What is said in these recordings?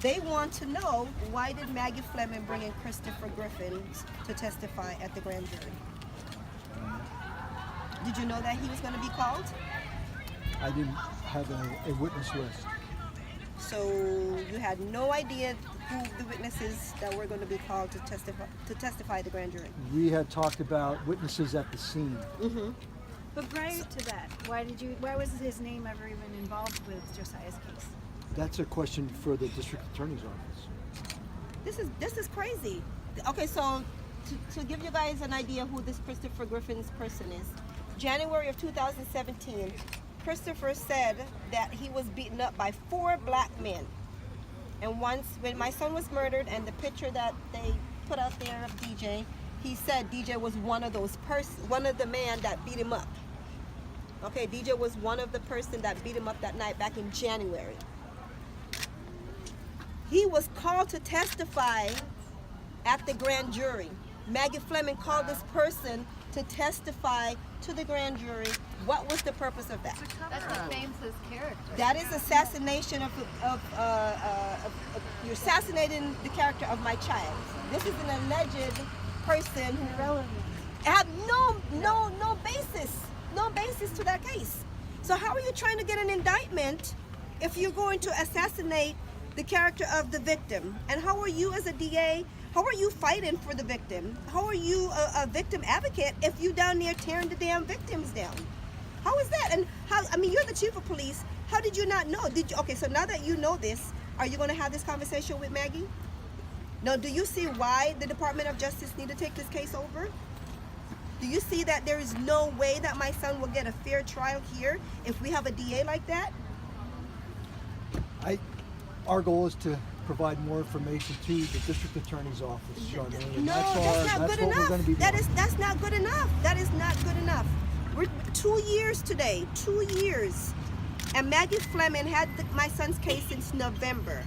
They want to know, why did Maggie Fleming bring in Christopher Griffins to testify at the grand jury? Did you know that he was going to be called? I didn't have a witness list. So you had no idea who the witnesses that were going to be called to testify at the grand jury? We had talked about witnesses at the scene. Mm-hmm. But prior to that, why was his name ever even involved with Josiah's case? That's a question for the district attorney's office. This is crazy. Okay, so to give you guys an idea who this Christopher Griffins person is, January of 2017, Christopher said that he was beaten up by 4 black men. And once, when my son was murdered, and the picture that they put out there of DJ, he said DJ was one of the men that beat him up. Okay, DJ was one of the person that beat him up that night back in January. He was called to testify at the grand jury. Maggie Fleming called this person to testify to the grand jury. What was the purpose of that? That defames his character. That is assassination you're assassinating the character of my child. This is an alleged person who had no basis to that case. So how are you trying to get an indictment if you're going to assassinate the character of the victim? And how are you as a DA, how are you fighting for the victim? How are you a victim advocate if you down there tearing the damn victims down? How is that? And how, I mean, you're the chief of police. How did you not know? Okay, so now that you know this, are you going to have this conversation with Maggie? Now, do you see why the Department of Justice need to take this case over? Do you see that there is no way that my son will get a fair trial here if we have a DA like that? Our goal is to provide more information to the district attorney's office, Charmaine. No, that's not good enough. That's not good enough. That is not good enough. We're 2 years today, 2 years. And Maggie Fleming had my son's case since November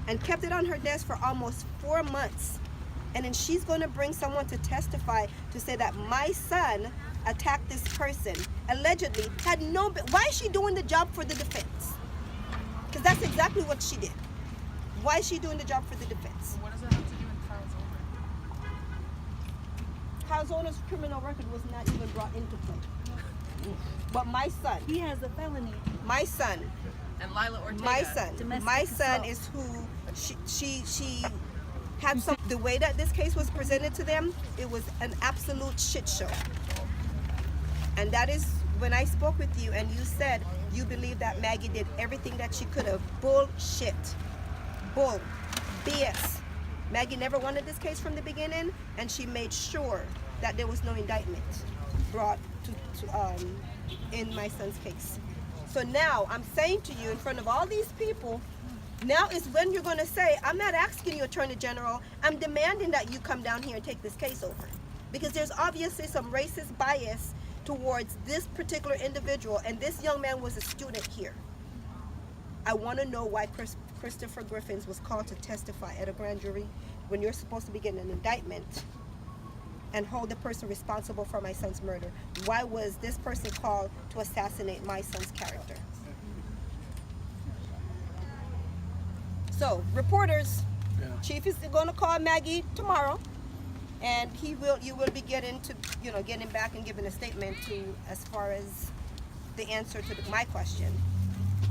and kept it on her desk for almost 4 months. And then she's going to bring someone to testify to say that my son attacked this person, allegedly, had no... Why is she doing the job for the defense? Because that's exactly what she did. Why is she doing the job for the defense? What does it have to do with Kyle's owner? Kyle's owner's criminal record was not even brought into play. But my son... He has a felony. My son... And Lila Ortega. My son is who she had some... The way that this case was presented to them, it was an absolute shit show. And that is when I spoke with you and you said you believe that Maggie did everything that she could have. Bullshit. Bull. BS. Maggie never wanted this case from the beginning, and she made sure that there was no indictment brought in my son's case. So now I'm saying to you in front of all these people, now is when you're going to say, I'm not asking you, Attorney General, I'm demanding that you come down here and take this case over. Because there's obviously some racist bias towards this particular individual, and this young man was a student here. I want to know why Christopher Griffins was called to testify at a grand jury when you're supposed to be getting an indictment and hold the person responsible for my son's murder. Why was this person called to assassinate my son's character? So, reporters, Chief is going to call Maggie tomorrow, and you will be getting back and giving a statement to as far as the answer to my question.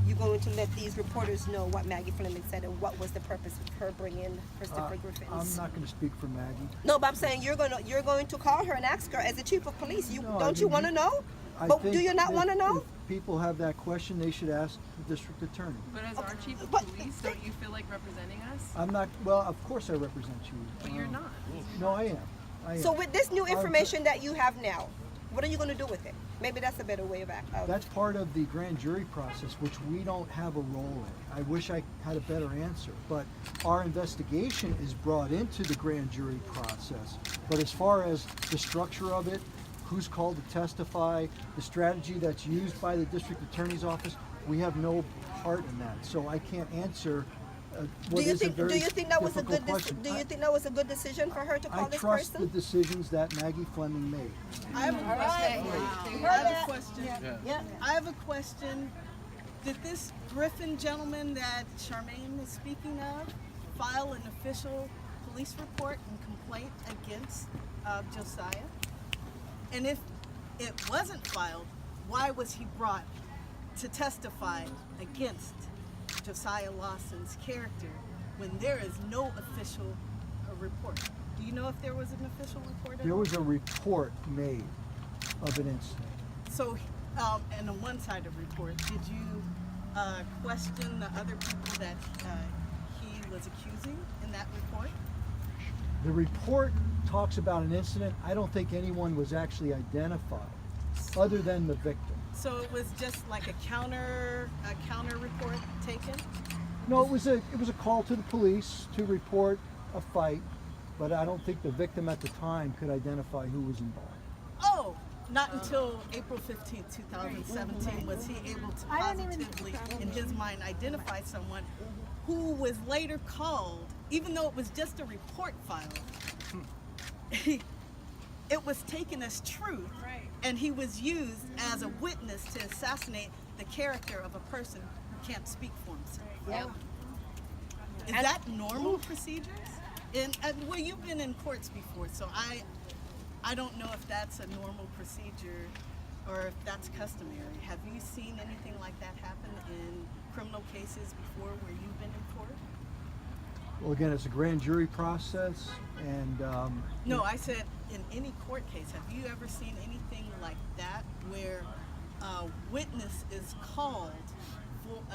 You're going to let these reporters know what Maggie Fleming said and what was the purpose of her bringing Christopher Griffins. I'm not going to speak for Maggie. No, but I'm saying you're going to call her and ask her as the chief of police. Don't you want to know? But do you not want to know? If people have that question, they should ask the district attorney. But as our chief of police, don't you feel like representing us? I'm not. Well, of course I represent you. But you're not. No, I am. So with this new information that you have now, what are you going to do with it? Maybe that's a better way of acting. That's part of the grand jury process, which we don't have a role in. I wish I had a better answer, but our investigation is brought into the grand jury process. But as far as the structure of it, who's called to testify, the strategy that's used by the district attorney's office, we have no part in that. So I can't answer Do you think that was a good decision for her to call this person? I trust the decisions that Maggie Fleming made. I have a question. I have a question. Did this Griffin gentleman that Charmaine is speaking of file an official police report and complaint against Josiah? And if it wasn't filed, why was he brought to testify against Josiah Lawson's character when there is no official report? Do you know if there was an official report? There was a report made of an incident. So, and a one-sided report. Did you question the other people that he was accusing in that report? The report talks about an incident. I don't think anyone was actually identified other than the victim. So it was just like a counter report taken? No, it was a call to the police to report a fight, but I don't think the victim at the time could identify who was involved. Oh, not until April 15, 2017 was he able to positively, in his mind, identify someone who was later called, even though it was just a report filed. It was taken as truth, and he was used as a witness to assassinate the character of a person who can't speak for himself. Yeah. Is that normal procedures? Well, you've been in courts before, so I don't know if that's a normal procedure or if that's customary. Have you seen anything like that happen in criminal cases before where you've been in court? Well, again, it's a grand jury process, and No, I said in any court case, have you ever seen anything like that where a witness is called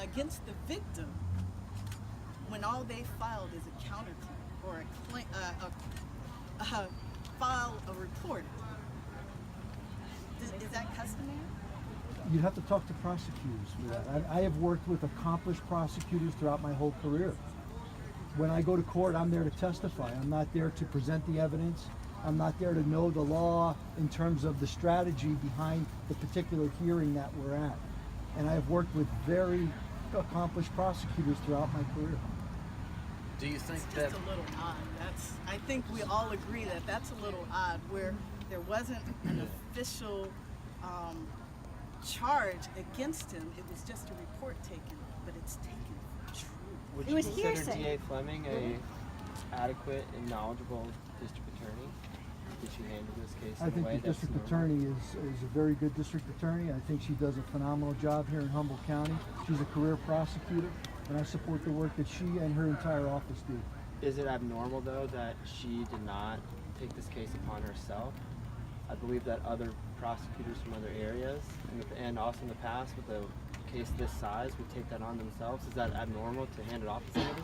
against the victim when all they filed is a counterclaim or file a report? Is that customary? you'd have to talk to prosecutors for that. I have worked with accomplished prosecutors throughout my whole career. When I go to court, I'm there to testify. I'm not there to present the evidence. I'm not there to know the law in terms of the strategy behind the particular hearing that we're at. And I have worked with very accomplished prosecutors throughout my career. Do you think It's that just a little odd. I think we all agree that that's a little odd, where there wasn't an official charge against him. It was just a report taken, but it's taken for true. would It you was consider hearsay. DA Fleming a adequate and knowledgeable district attorney? Did she handle this case I in a think way the that's district normal? attorney is a very good district attorney. I think she does a phenomenal job here in Humboldt County. She's a career prosecutor, and I support the work that she and her entire office do. Is it abnormal though that she did not take this case upon herself? I believe that other prosecutors from other areas and also in the past with a case this size would take that on themselves. Is that abnormal to hand it off to somebody?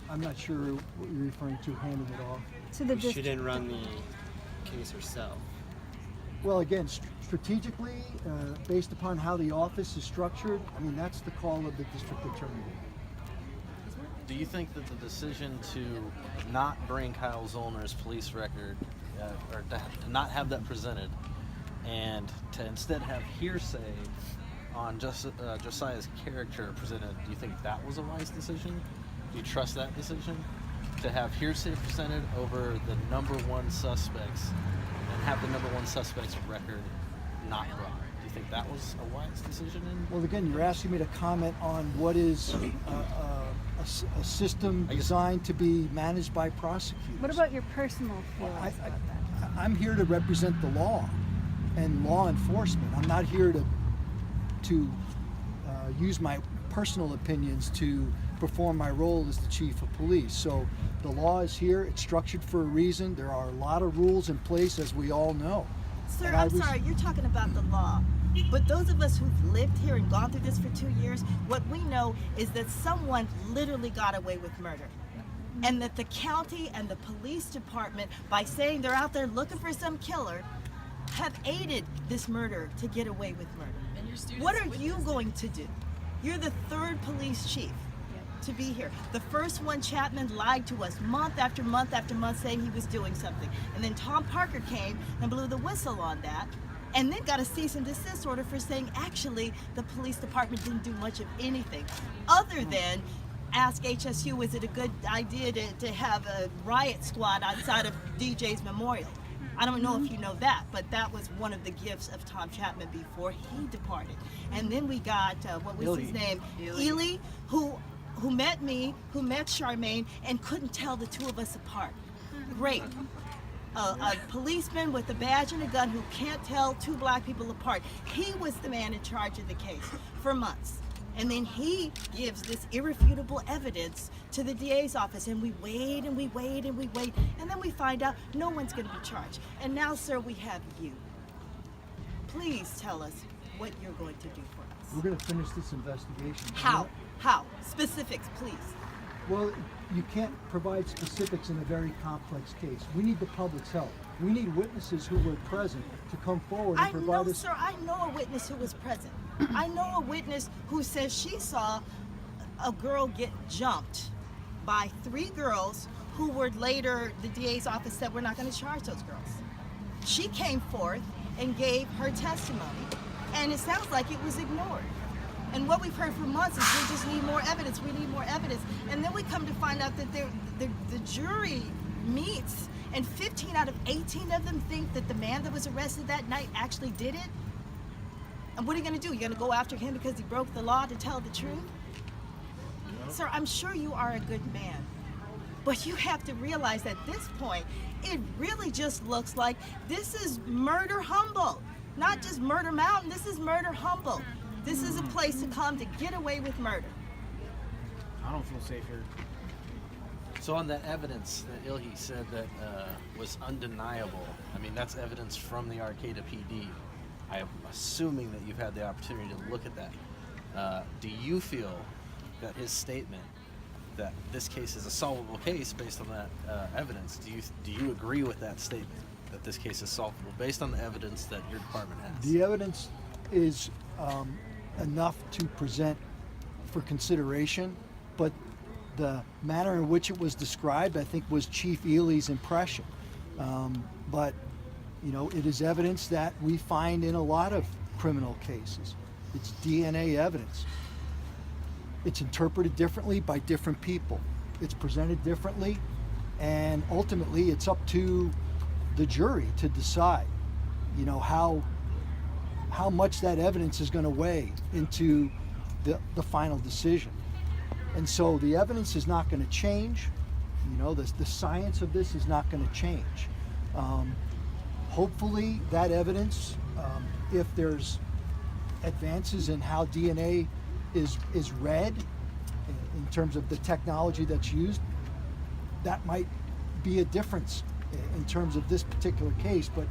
I'm not sure what you're referring to, handing it off. To the She district. didn't run the case herself. Well, again, strategically, based upon how the office is structured, I mean, that's the call of the district attorney. Do you think that the decision to not bring Kyle Zollner's police record, or to not have that presented, and to instead have hearsay on Josiah's character presented, do you think that was a wise decision? Do you trust that decision? To have hearsay presented over the number one suspects and have the number one suspect's record not brought? Do you think that was a wise decision? Well, again, you're asking me to comment on what is a system designed to be managed by prosecutors. What about your personal feelings about that? I'm here to represent the law and law enforcement. I'm not here to use my personal opinions to perform my role as the chief of police. So the law is here. It's structured for a reason. There are a lot of rules in place, as we all know. Sir, And I'm sorry, you're talking about the law. But those of us who've lived here and gone through this for 2 years, what we know is that someone literally got away with murder. And that the county and the police department, by saying they're out there looking for some killer, have aided this murder to get away with murder. And your students What are you witnessed it. going to do? You're the third police chief to be here. The first one, Chapman, lied to us month after month after month saying he was doing something. And then Tom Parker came and blew the whistle on that, and then got a cease and desist order for saying actually the police department didn't do much of anything other than ask HSU, is it a good idea to have a riot squad outside of DJ's memorial? I don't know if you know that, but that was one of the gifts of Tom Chapman before he departed. And then we got, what was his name? Ely, who met me, who met Charmaine, and couldn't tell the two of us apart. Great. A policeman with a badge and a gun who can't tell two black people apart. He was the man in charge of the case for months. And then he gives this irrefutable evidence to the DA's office, and we wait and we wait and we wait, and then we find out no one's going to be charged. And now, sir, we have you. Please tell us what you're going to do for us. We're going to finish this investigation. How? How? Specifics, please. Well, you can't provide specifics in a very complex case. We need the public's help. We need witnesses who were present to come forward and provide us. Sir, I know a witness who was present. I know a witness who says she saw a girl get jumped by 3 girls who were later, the DA's office said, we're not going to charge those girls. She came forth and gave her testimony, and it sounds like it was ignored. And what we've heard for months is we just need more evidence, we need more evidence. And then we come to find out that the jury meets, and 15 out of 18 of them think that the man that was arrested that night actually did it. And what are you going to do? You're going to go after him because he broke the law to tell the truth? Sir, I'm sure you are a good man, but you have to realize at this point, it really just looks like this is Murder Humboldt. Not just Murder Mountain, this is Murder Humboldt. This is a place to come to get away with murder. I don't feel safe here. So on that evidence that Ilhi said that was undeniable, I mean, that's evidence from the Arcata PD. I am assuming that you've had the opportunity to look at that. Do you feel that his statement that this case is a solvable case based on that evidence, do you agree with that statement, that this case is solvable based on the evidence that your department has? The evidence is enough to present for consideration, but the manner in which it was described, I think, was Chief Ely's impression. But you know, it is evidence that we find in a lot of criminal cases. It's DNA evidence. It's interpreted differently by different people. It's presented differently, and ultimately it's up to the jury to decide, you know, how much that evidence is going to weigh into the final decision. And so the evidence is not going to change. You know, the science of this is not going to change. Hopefully that evidence, if there's advances in how DNA is read in terms of the technology that's used, that might be a difference in terms of this particular case, but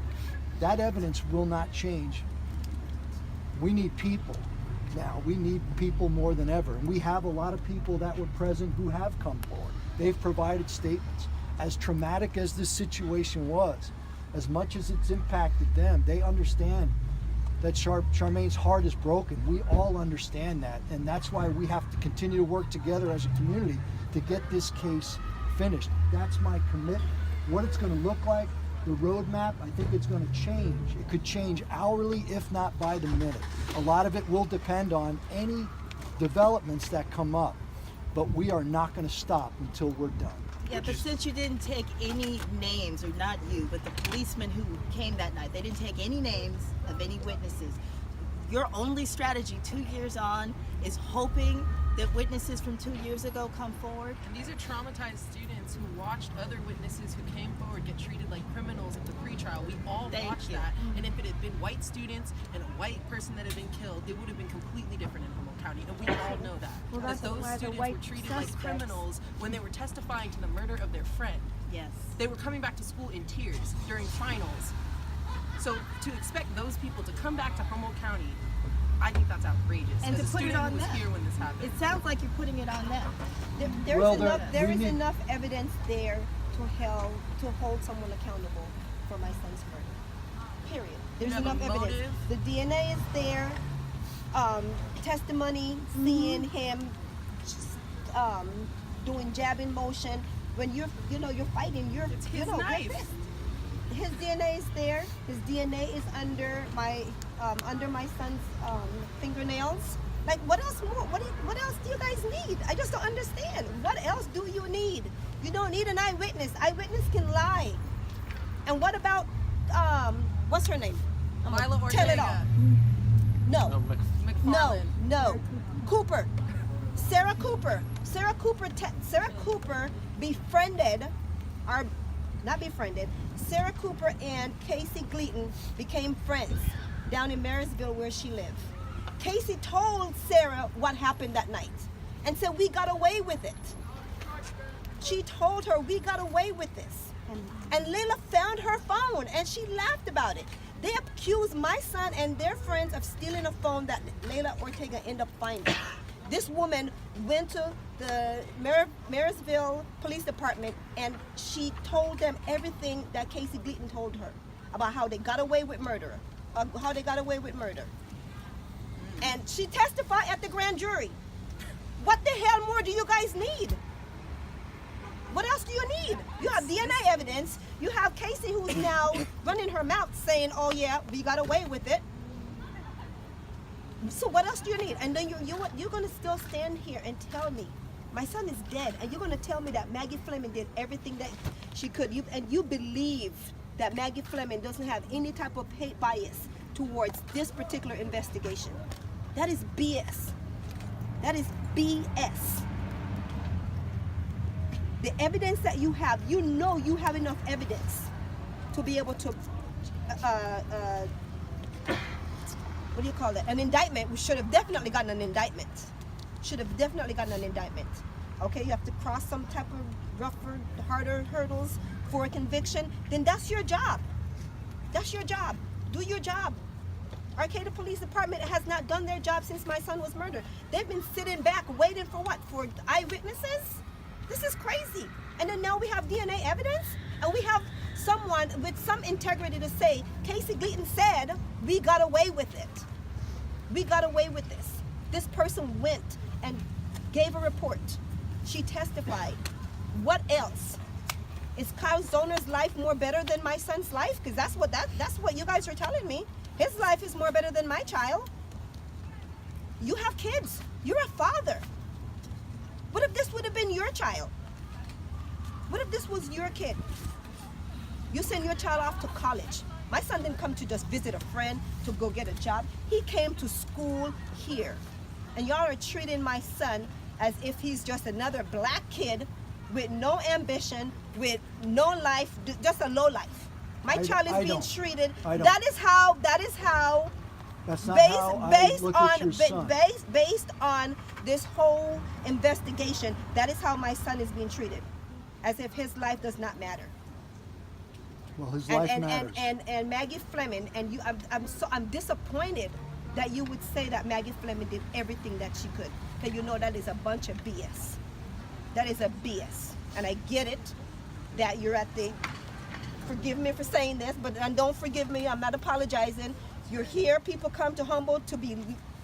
that evidence will not change. We need people now. We need people more than ever. And we have a lot of people that were present who have come forward. They've provided statements. As traumatic as this situation was, as much as it's impacted them, they understand that Charmaine's heart is broken. We all understand that, and that's why we have to continue to work together as a community to get this case finished. That's my commitment. What it's going to look like, the roadmap, I think it's going to change. It could change hourly, if not by the minute. A lot of it will depend on any developments that come up, but we are not going to stop until we're done. Yeah, but since you didn't take any names, or not you, but the policemen who came that night, they didn't take any names of any witnesses. Your only strategy 2 years on is hoping that witnesses from 2 years ago come forward. And these are traumatized students who watched other witnesses who came forward get treated like criminals at the pretrial. We all watched that. And if it had been white students and a white person that had been killed, it would have been completely different in Humboldt County. And we all know that. Well, that's those why the students white were treated suspects. like criminals when they were testifying to the murder of their friend. Yes. They were coming back to school in tears during finals. So to expect those people to come back to Humboldt County, I think that's outrageous. And As to a put it student on who was them. here when this happened. It sounds like you're putting it on them. There is enough evidence there to hold someone accountable for my son's murder. Period. There's have a enough evidence. motive? The DNA is there. Testimony, seeing him doing jabbing motion. When you're fighting, It's his knife. you're pissed. His DNA is there. His DNA is under my son's fingernails. Like, what else more? What else do you guys need? I just don't understand. What else do you need? You don't need an eyewitness. Eyewitness can lie. And what about what's her name? I'm gonna Lila tell it all. Ortega. No, McFarland. no. Cooper. Sarah Cooper. Sarah Cooper befriended, or not befriended. Sarah Cooper and Casey Gleaton became friends down in Marysville where she lived. Casey told Sarah what happened that night and said, we got away with it. She told her, we got away with this. And Layla found her phone and she laughed about it. They accused my son and their friends of stealing a phone that Layla Ortega ended up finding. This woman went to the Marysville Police Department and she told them everything that Casey Gleaton told her about how they got away with murder, And she testified at the grand jury. What the hell more do you guys need? What else do you need? You have DNA evidence. You have Casey who's now running her mouth saying, oh yeah, we got away with it. So what else do you need? And then you're going to still stand here and tell me, my son is dead, and you're going to tell me that Maggie Fleming did everything that she could. You believe that Maggie Fleming doesn't have any type of hate bias towards this particular investigation. That is BS. That is BS. The evidence that you have, you know you have enough evidence to be able to, what do you call it? An indictment. We should have definitely gotten an indictment. Okay, you have to cross some type of rougher, harder hurdles for a conviction. Then that's your job. Do your job. Arcata Police Department has not done their job since my son was murdered. They've been sitting back waiting for what? For eyewitnesses? This is crazy. And then now we have DNA evidence, and we have someone with some integrity to say, Casey Gleaton said, we got away with it. We got away with this. This person went and gave a report. She testified. What else? Is Kyle Zoner's life more better than my son's life? Because that's what you guys are telling me. His life is more better than my child. You have kids. You're a father. What if this would have been your child? What if this was your kid? You send your child off to college. My son didn't come to just visit a friend to go get a job. He came to school here. And y'all are treating my son as if he's just another black kid with no ambition, with no life, just a low life. My child is being treated. That is how. That's not how I look at your son. Based on this whole investigation, that is how my son is being treated, as if his life does not matter. Well, his life matters. And Maggie Fleming, and you, I'm disappointed that you would say that Maggie Fleming did everything that she could. Because you know that is a bunch of BS. That is a BS. And I get it that you're at the, forgive me for saying this, but don't forgive me, I'm not apologizing. You're here, people come to Humboldt to be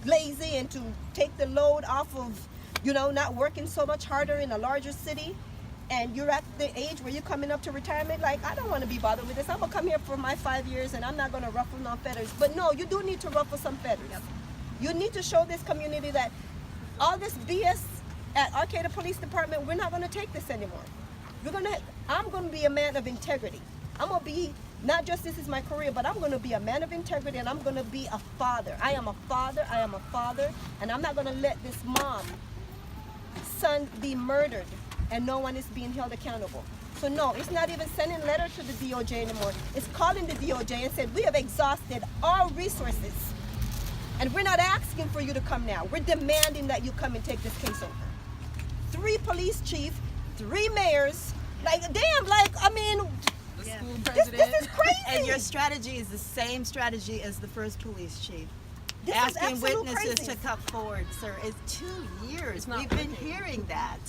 lazy and to take the load off of, not working so much harder in a larger city. And you're at the age where you're coming up to retirement, like, I don't want to be bothered with this. I'm going to come here for my 5 years and I'm not going to ruffle no feathers. But no, you do need to ruffle some feathers. Yep. You need to show this community that all this BS at Arcata Police Department, we're not going to take this anymore. I'm going to be a man of integrity. I'm going to be, not just this is my career, but I'm going to be a man of integrity, and I'm going to be a father. I am a father, and I'm not going to let this son be murdered and no one is being held accountable. So no, it's not even sending a letter to the DOJ anymore. It's calling the DOJ and said, we have exhausted all resources, and we're not asking for you to come now. We're demanding that you come and take this case over. 3 police chiefs, 3 mayors, this is crazy. And your strategy is the same strategy as the first police chief. This asking is witnesses crazy. to come forward, sir. It's 2 years. We've been hearing that.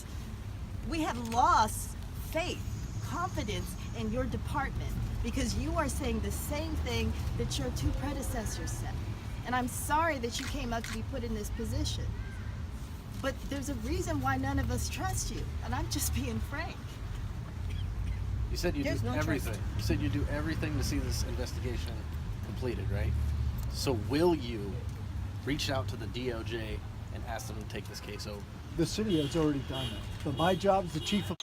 We have lost faith, confidence in your department because you are saying the same thing that your 2 predecessors said. And I'm sorry that you came up to be put in this position. But there's a reason why none of us trust you. And I'm just being frank. You said you do everything. You said you do everything to see this investigation completed, right? So will you reach out to the DOJ and ask them to take this case over? The city has already done that. But my job as the chief of